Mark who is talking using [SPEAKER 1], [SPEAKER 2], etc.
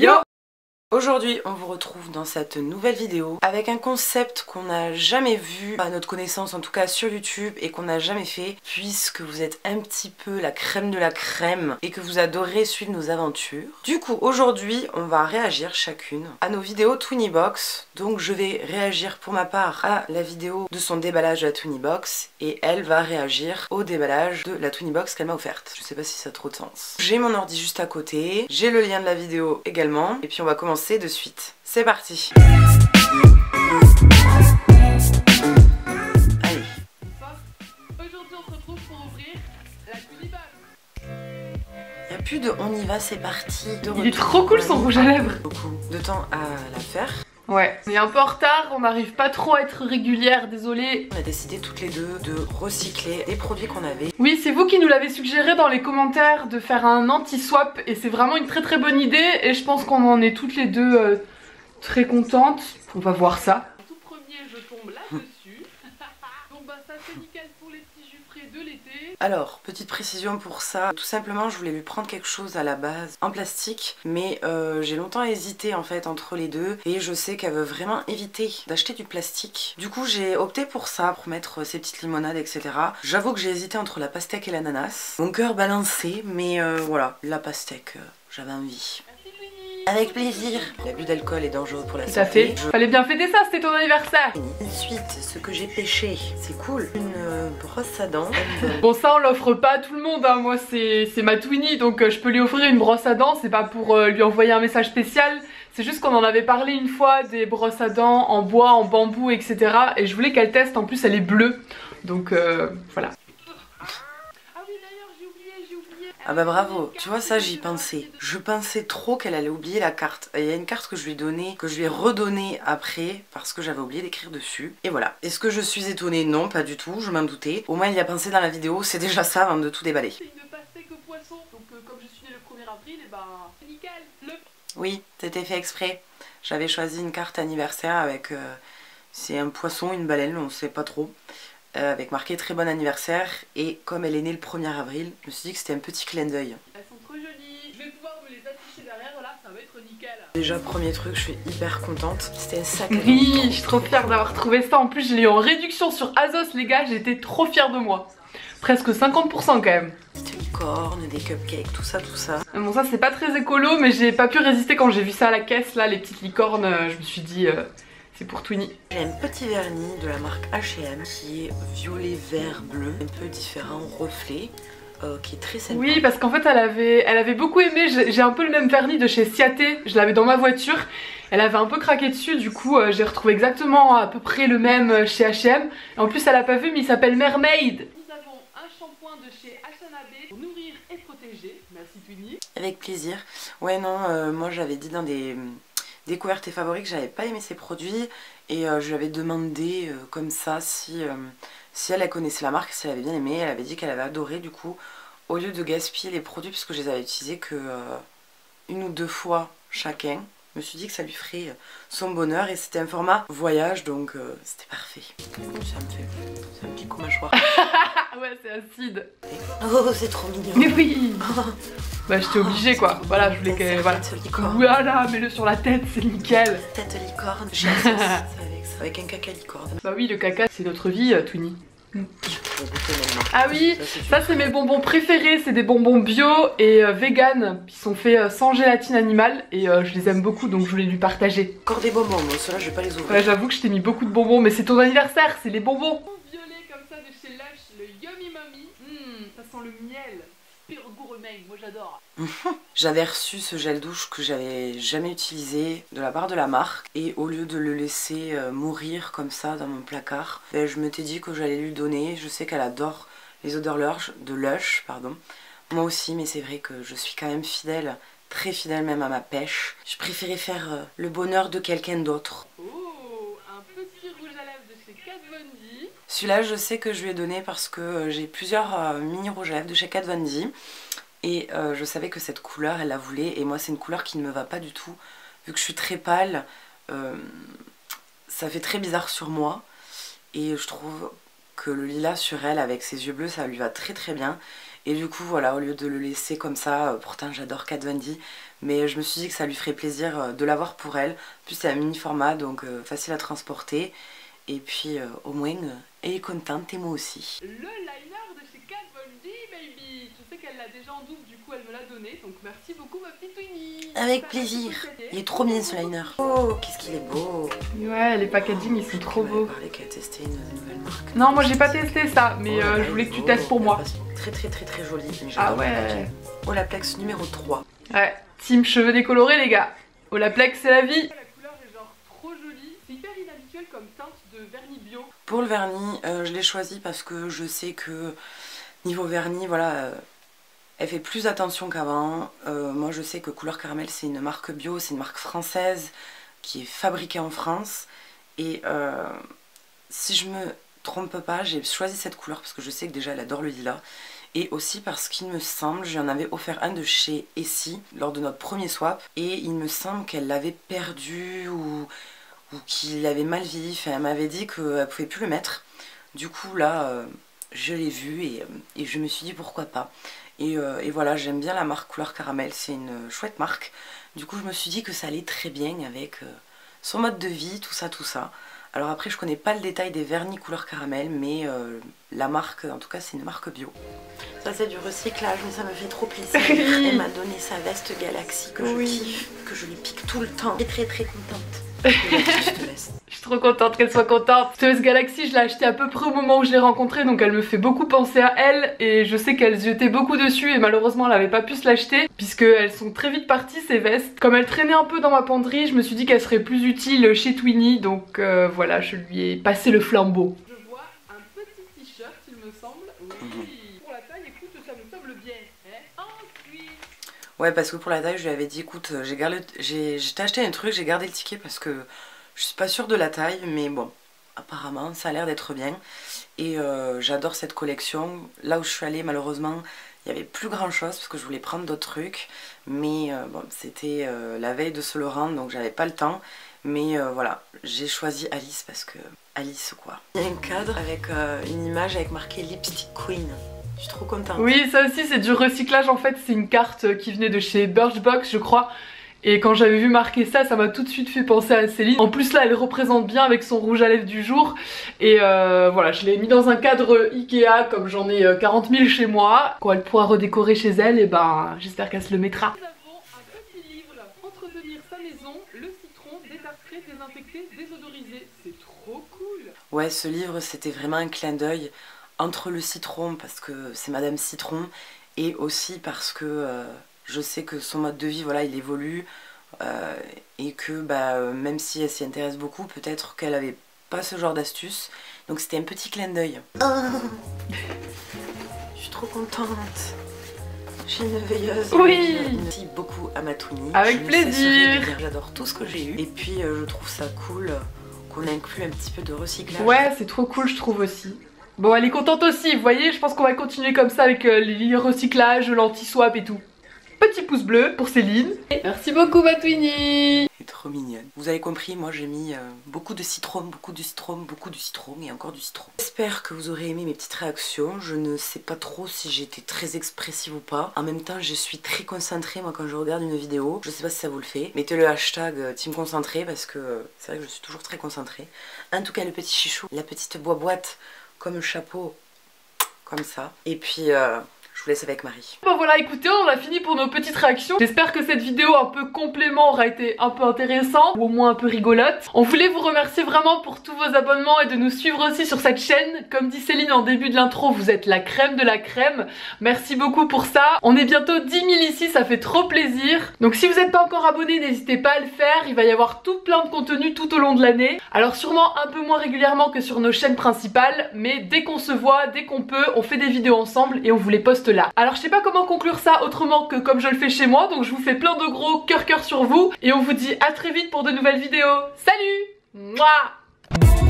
[SPEAKER 1] Yo! Aujourd'hui, on vous retrouve dans cette nouvelle vidéo avec un concept qu'on n'a jamais vu, à notre connaissance en tout cas sur YouTube, et qu'on n'a jamais fait, puisque vous êtes un petit peu la crème de la crème et que vous adorez suivre nos aventures. Du coup, aujourd'hui, on va réagir chacune à nos vidéos Twinibox. Donc je vais réagir pour ma part à la vidéo de son déballage de la Twinibox et elle va réagir au déballage de la Twinibox qu'elle m'a offerte. Je sais pas si ça a trop de sens. J'ai mon ordi juste à côté, j'ai le lien de la vidéo également, et puis on va commencer de suite. C'est parti. Allez.
[SPEAKER 2] Aujourd'hui on se retrouve pour ouvrir la Twinibox.
[SPEAKER 1] Il n'y a plus de on y va, c'est parti.
[SPEAKER 2] Il est trop cool son rouge à lèvres.
[SPEAKER 1] Beaucoup de temps à la faire.
[SPEAKER 2] Ouais, on est un peu en retard, on n'arrive pas trop à être régulière, désolée.
[SPEAKER 1] On a décidé toutes les deux de recycler des produits qu'on avait.
[SPEAKER 2] Oui, c'est vous qui nous l'avez suggéré dans les commentaires de faire un anti-swap et c'est vraiment une très bonne idée et je pense qu'on en est toutes les deux très contentes. On va voir ça. En tout premier, je tombe là-dessus. Donc bah ça c'est nickel pour les petits jus frais de l'été.
[SPEAKER 1] Alors, petite précision pour ça, tout simplement je voulais lui prendre quelque chose à la base en plastique, mais j'ai longtemps hésité en fait entre les deux et je sais qu'elle veut vraiment éviter d'acheter du plastique. Du coup j'ai opté pour ça, pour mettre ses petites limonades etc. J'avoue que j'ai hésité entre la pastèque et l'ananas. Mon cœur balancé, mais voilà, la pastèque, j'avais envie. Avec plaisir. L'abus d'alcool est dangereux pour la santé.
[SPEAKER 2] Tout à fait. Fallait bien fêter ça, c'était ton anniversaire.
[SPEAKER 1] Ensuite, ce que j'ai pêché, c'est cool. Une brosse à dents.
[SPEAKER 2] Bon ça on l'offre pas à tout le monde, hein. Moi c'est ma Twinnie donc je peux lui offrir une brosse à dents, c'est pas pour lui envoyer un message spécial. C'est juste qu'on en avait parlé une fois des brosses à dents en bois, en bambou etc. Et je voulais qu'elle teste, en plus elle est bleue. Donc voilà.
[SPEAKER 1] Ah bah bravo, tu vois ça j'y pensais. Je pensais trop qu'elle allait oublier la carte. Il y a une carte que je lui ai donnée, que je lui ai redonnée après parce que j'avais oublié d'écrire dessus. Et voilà. Est-ce que je suis étonnée? Non, pas du tout, je m'en doutais. Au moins il y a pensé dans la vidéo, c'est déjà ça avant de tout déballer.
[SPEAKER 2] C'est une pastèque au poisson, donc comme je suis née le 1er avril, et ben c'est nickel.
[SPEAKER 1] Oui, c'était fait exprès. J'avais choisi une carte anniversaire avec... c'est un poisson, une baleine, on sait pas trop. Avec marqué très bon anniversaire, et comme elle est née le 1er avril, je me suis dit que c'était un petit clin d'œil.
[SPEAKER 2] Elles sont trop jolies, je vais pouvoir me les afficher derrière, là ça va être nickel.
[SPEAKER 1] Déjà premier truc, je suis hyper contente, c'était un sac à dos.
[SPEAKER 2] Oui, je suis trop fière d'avoir trouvé ça, en plus je l'ai eu en réduction sur Azos les gars, j'étais trop fière de moi. Presque 50% quand même.
[SPEAKER 1] Des licornes, des cupcakes, tout ça.
[SPEAKER 2] Bon ça c'est pas très écolo, mais j'ai pas pu résister quand j'ai vu ça à la caisse là, les petites licornes, je me suis dit... c'est pour Twinnie.
[SPEAKER 1] J'ai un petit vernis de la marque H&M qui est violet, vert, bleu, un peu différent, reflet, qui est très sympa.
[SPEAKER 2] Oui, parce qu'en fait elle avait beaucoup aimé, j'ai un peu le même vernis de chez Ciaté, je l'avais dans ma voiture. Elle avait un peu craqué dessus, du coup j'ai retrouvé exactement à peu près le même chez H&M. Et en plus elle a pas vu mais il s'appelle Mermaid. Nous avons un shampoing de chez H&M pour nourrir et protéger. Merci Twinnie.
[SPEAKER 1] Avec plaisir. Ouais non, moi j'avais dit dans des... découvertes et favoris que j'avais pas aimé ces produits et je lui avais demandé comme ça si elle connaissait la marque, si elle avait bien aimé. Elle avait dit qu'elle avait adoré, du coup au lieu de gaspiller les produits puisque je les avais utilisés que une ou deux fois chacun, je me suis dit que ça lui ferait son bonheur et c'était un format voyage donc c'était parfait. Ça me fait un petit coup mâchoire.
[SPEAKER 2] Ouais c'est acide.
[SPEAKER 1] Oh c'est trop mignon.
[SPEAKER 2] Mais oui. Bah j'étais obligée quoi, voilà je voulais que... Voilà, mets-le sur la tête, c'est nickel.
[SPEAKER 1] Tête licorne, j'ai avec un caca licorne.
[SPEAKER 2] Bah oui le caca c'est notre vie Twinnie. Ah oui, ça c'est mes bonbons préférés, c'est des bonbons bio et vegan qui sont faits sans gélatine animale et je les aime beaucoup donc je voulais lui partager.
[SPEAKER 1] Encore des bonbons, moi ceux-là je vais pas les ouvrir.
[SPEAKER 2] Ouais j'avoue que je t'ai mis beaucoup de bonbons mais c'est ton anniversaire, c'est les bonbons. Violet comme ça de chez Lush, le Yummy Mummy. Ça sent le miel, super gourmet, moi j'adore.
[SPEAKER 1] J'avais reçu ce gel douche que j'avais jamais utilisé de la part de la marque et au lieu de le laisser mourir comme ça dans mon placard, ben, je m'étais dit que j'allais lui donner. Je sais qu'elle adore les odeurs Lush, pardon. Moi aussi, mais c'est vrai que je suis quand même fidèle, très fidèle même à ma pêche. Je préférais faire le bonheur de quelqu'un d'autre.
[SPEAKER 2] Oh, un petit rouge à lèvres de chez Kat Von D.
[SPEAKER 1] Celui-là je sais que je lui ai donné parce que j'ai plusieurs mini rouges à lèvres de chez Kat Von D. Et je savais que cette couleur elle la voulait et moi c'est une couleur qui ne me va pas du tout. Vu que je suis très pâle, ça fait très bizarre sur moi. Et je trouve que le lilas sur elle avec ses yeux bleus ça lui va très bien. Et du coup voilà, au lieu de le laisser comme ça, pourtant j'adore Kat Von D, mais je me suis dit que ça lui ferait plaisir de l'avoir pour elle. En plus c'est un mini format donc facile à transporter. Et puis au moins elle est contente et moi aussi.
[SPEAKER 2] Le liner de chez Kat Von D, baby. Je sais qu'elle l'a déjà en double, du coup elle me l'a donné. Donc merci beaucoup ma petite Winnie.
[SPEAKER 1] Avec plaisir. Il est trop bien ce liner. Oh qu'est-ce qu'il est beau.
[SPEAKER 2] Ouais, les packaging ils sont trop beaux.
[SPEAKER 1] Elle qu'elle a testé une nouvelle marque.
[SPEAKER 2] Non moi j'ai pas testé ça, mais je voulais que tu testes pour moi.
[SPEAKER 1] Très joli.
[SPEAKER 2] Ah ouais.
[SPEAKER 1] Olaplex numéro 3.
[SPEAKER 2] Ouais, team cheveux décolorés les gars. Olaplex c'est la vie. La couleur est genre trop jolie. C'est hyper inhabituel comme teinte de vernis bio.
[SPEAKER 1] Pour le vernis, je l'ai choisi parce que je sais que niveau vernis, voilà, elle fait plus attention qu'avant. Moi je sais que Couleur Caramel c'est une marque bio, c'est une marque française qui est fabriquée en France. Et si je me trompe pas, j'ai choisi cette couleur parce que je sais que déjà elle adore le lilas. Et aussi parce qu'il me semble, j'en avais offert un de chez Essie lors de notre premier swap. Et il me semble qu'elle l'avait perdu ou qu'il avait mal vieilli. Enfin, elle m'avait dit qu'elle pouvait plus le mettre. Du coup là, je l'ai vu et je me suis dit pourquoi pas. Et voilà, j'aime bien la marque Couleur Caramel, c'est une chouette marque. Du coup je me suis dit que ça allait très bien avec son mode de vie, tout ça. Alors après je connais pas le détail des vernis Couleur Caramel, mais la marque, en tout cas c'est une marque bio. Ça c'est du recyclage, mais ça me fait trop plaisir. Elle m'a donné sa veste Galaxy que je kiffe, que je lui pique tout le temps. Je suis très contente. Je te laisse.
[SPEAKER 2] Je suis trop contente qu'elle soit contente. Cette veste Galaxy je l'ai achetée à peu près au moment où je l'ai rencontrée, donc elle me fait beaucoup penser à elle. Et je sais qu'elle jetait beaucoup dessus et malheureusement elle n'avait pas pu se l'acheter, puisqu'elles sont très vite parties ces vestes. Comme elle traînait un peu dans ma penderie, je me suis dit qu'elle serait plus utile chez Twinnie, donc voilà, je lui ai passé le flambeau. Je vois un petit t-shirt il me semble. Oui. Pour la taille, écoute, ça me semble bien. Ensuite...
[SPEAKER 1] Ouais, parce que pour la taille je lui avais dit écoute, j'ai acheté un truc, j'ai gardé le ticket parce que je suis pas sûre de la taille, mais bon, apparemment ça a l'air d'être bien. Et j'adore cette collection. Là où je suis allée malheureusement il n'y avait plus grand chose parce que je voulais prendre d'autres trucs. Mais bon, c'était la veille de Saint Laurent donc j'avais pas le temps. Mais voilà, j'ai choisi Alice parce que Alice quoi. Il y a un cadre avec une image avec marqué Lipstick Queen. Je suis trop contente.
[SPEAKER 2] Oui, ça aussi c'est du recyclage en fait, c'est une carte qui venait de chez Birchbox je crois. Et quand j'avais vu marquer ça, ça m'a tout de suite fait penser à Céline. En plus là, elle représente bien avec son rouge à lèvres du jour. Et voilà, je l'ai mis dans un cadre Ikea, comme j'en ai 40 000 chez moi. Quand elle pourra redécorer chez elle, et ben j'espère qu'elle se le mettra. Nous avons un petit livre, Entretenir sa maison, le citron, détartré, désinfecté, désodorisé. C'est trop cool.
[SPEAKER 1] Ouais, ce livre c'était vraiment un clin d'œil entre le citron, parce que c'est Madame Citron, et aussi parce que... je sais que son mode de vie, voilà, il évolue et que même si elle s'y intéresse beaucoup, peut-être qu'elle avait pas ce genre d'astuce. Donc c'était un petit clin d'œil. Oh, je suis trop contente. J'ai une veilleuse.
[SPEAKER 2] Oui.
[SPEAKER 1] Merci beaucoup à ma Twinnie.
[SPEAKER 2] Avec plaisir.
[SPEAKER 1] J'adore tout ce que j'ai eu. Et puis je trouve ça cool qu'on inclue un petit peu de recyclage.
[SPEAKER 2] Ouais, c'est trop cool je trouve aussi. Bon, elle est contente aussi, vous voyez, je pense qu'on va continuer comme ça avec les recyclages, l'anti-swap et tout. Petit pouce bleu pour Céline. Merci beaucoup ma Twinnie.
[SPEAKER 1] Elle est trop mignonne. Vous avez compris, moi j'ai mis beaucoup de citron, beaucoup de citron et encore du citron. J'espère que vous aurez aimé mes petites réactions. Je ne sais pas trop si j'ai été très expressive ou pas. En même temps, je suis très concentrée moi quand je regarde une vidéo. Je sais pas si ça vous le fait. Mettez le hashtag team concentré parce que c'est vrai que je suis toujours très concentrée. En tout cas, le petit chichou, la petite boîte comme le chapeau, comme ça. Et puis... je vous laisse avec Marie.
[SPEAKER 2] Bon voilà, écoutez, on a fini pour nos petites réactions. J'espère que cette vidéo un peu complément aura été un peu intéressante ou au moins un peu rigolote. On voulait vous remercier vraiment pour tous vos abonnements et de nous suivre aussi sur cette chaîne. Comme dit Céline en début de l'intro, vous êtes la crème de la crème. Merci beaucoup pour ça. On est bientôt 10 000 ici, ça fait trop plaisir. Donc si vous n'êtes pas encore abonné, n'hésitez pas à le faire. Il va y avoir tout plein de contenu tout au long de l'année. Alors sûrement un peu moins régulièrement que sur nos chaînes principales, mais dès qu'on se voit, dès qu'on peut, on fait des vidéos ensemble et on vous les poste là. Alors je sais pas comment conclure ça autrement que comme je le fais chez moi, donc je vous fais plein de gros cœur sur vous et on vous dit à très vite pour de nouvelles vidéos. Salut. Mouah.